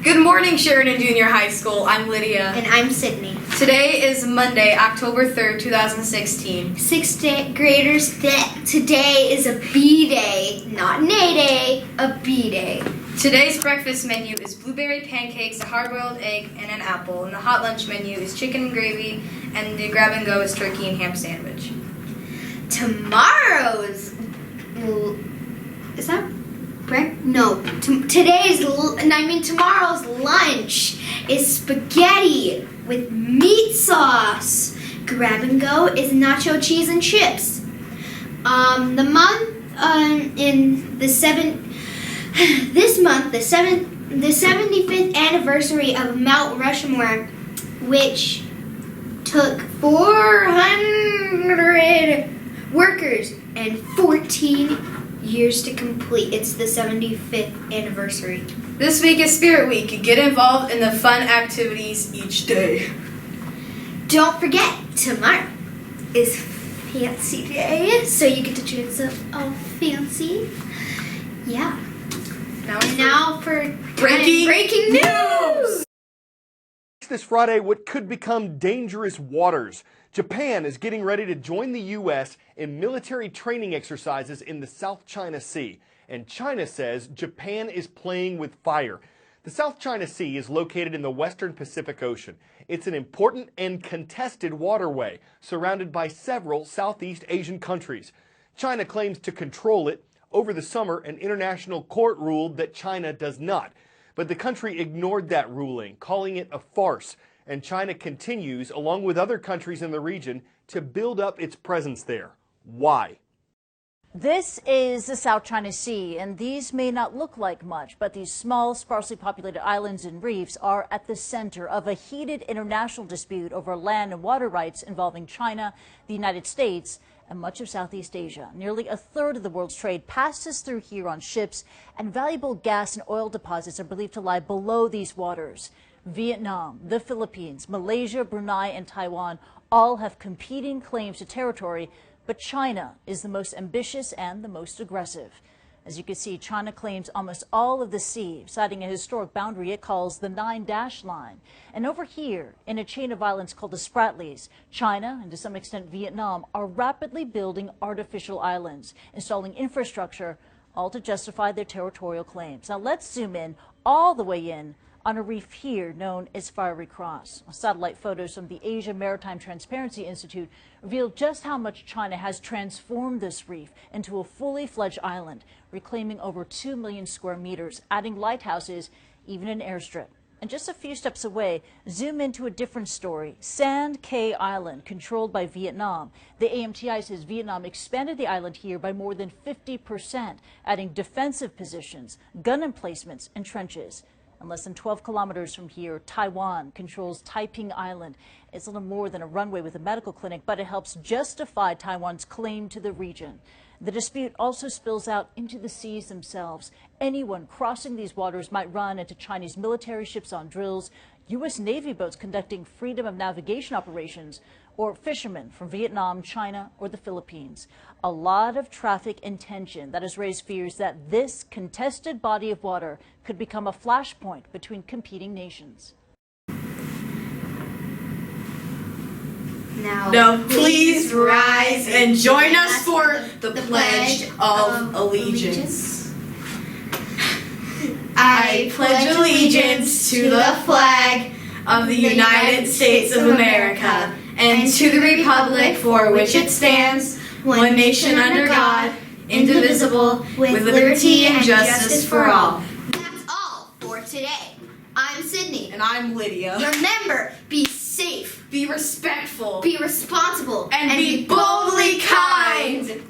Good morning, Sheridan Junior High School. I'm Lydia. And I'm Sydney. Today is Monday, October 3rd, 2016. Sixth graders, today is a B day. Not an A day, a B day. Today's breakfast menu is blueberry pancakes, a hard-boiled egg, and an apple. And the hot lunch menu is chicken and gravy, and the grab-and-go is turkey and ham sandwich. Tomorrow's... Is that... No, tomorrow's lunch is spaghetti with meat sauce. Grab and go is nacho cheese and chips. This month, the 75th anniversary of Mount Rushmore, which took 400 workers and 14 years to complete. It's the 75th anniversary. This week is Spirit Week. Get involved in the fun activities each day. Don't forget, tomorrow is Fancy Day, so you get to dress up all fancy. Yeah. Now for breaking news! This Friday, what could become dangerous waters. Japan is getting ready to join the U.S. in military training exercises in the South China Sea. And China says Japan is playing with fire. The South China Sea is located in the western Pacific Ocean. It's an important and contested waterway, surrounded by several Southeast Asian countries. China claims to control it. Over the summer, an international court ruled that China does not. But the country ignored that ruling, calling it a farce. And China continues, along with other countries in the region, to build up its presence there. Why? This is the South China Sea, and these may not look like much, but these small, sparsely populated islands and reefs are at the center of a heated international dispute over land and water rights involving China, the United States, and much of Southeast Asia. Nearly a third of the world's trade passes through here on ships, and valuable gas and oil deposits are believed to lie below these waters. Vietnam, the Philippines, Malaysia, Brunei, and Taiwan all have competing claims to territory, but China is the most ambitious and the most aggressive. As you can see, China claims almost all of the sea, citing a historic boundary it calls the 9-dash line. And over here, in a chain of islands called the Spratlys, China, and to some extent Vietnam, are rapidly building artificial islands, installing infrastructure, all to justify their territorial claims. Now let's zoom in, all the way in, on a reef here known as Fiery Cross. Satellite photos from the Asia Maritime Transparency Institute reveal just how much China has transformed this reef into a fully fledged island, reclaiming over 2 million square meters, adding lighthouses, even an airstrip. And just a few steps away, zoom into a different story, Sand Cay Island, controlled by Vietnam. The AMTI says Vietnam expanded the island here by more than 50%, adding defensive positions, gun emplacements, and trenches. And less than 12 kilometers from here, Taiwan controls Taiping Island. It's little more than a runway with a medical clinic, but it helps justify Taiwan's claim to the region. The dispute also spills out into the seas themselves. Anyone crossing these waters might run into Chinese military ships on drills, U.S. Navy boats conducting freedom of navigation operations, or fishermen from Vietnam, China, or the Philippines. A lot of traffic and tension that has raised fears that this contested body of water could become a flashpoint between competing nations. Now please rise and join us for the Pledge of Allegiance. I pledge allegiance to the flag of the United States of America and to the republic for which it stands, one nation under God, indivisible, with liberty and justice for all. That's all for today. I'm Sydney. And I'm Lydia. Remember, be safe, Be respectful. be responsible, and be boldly kind.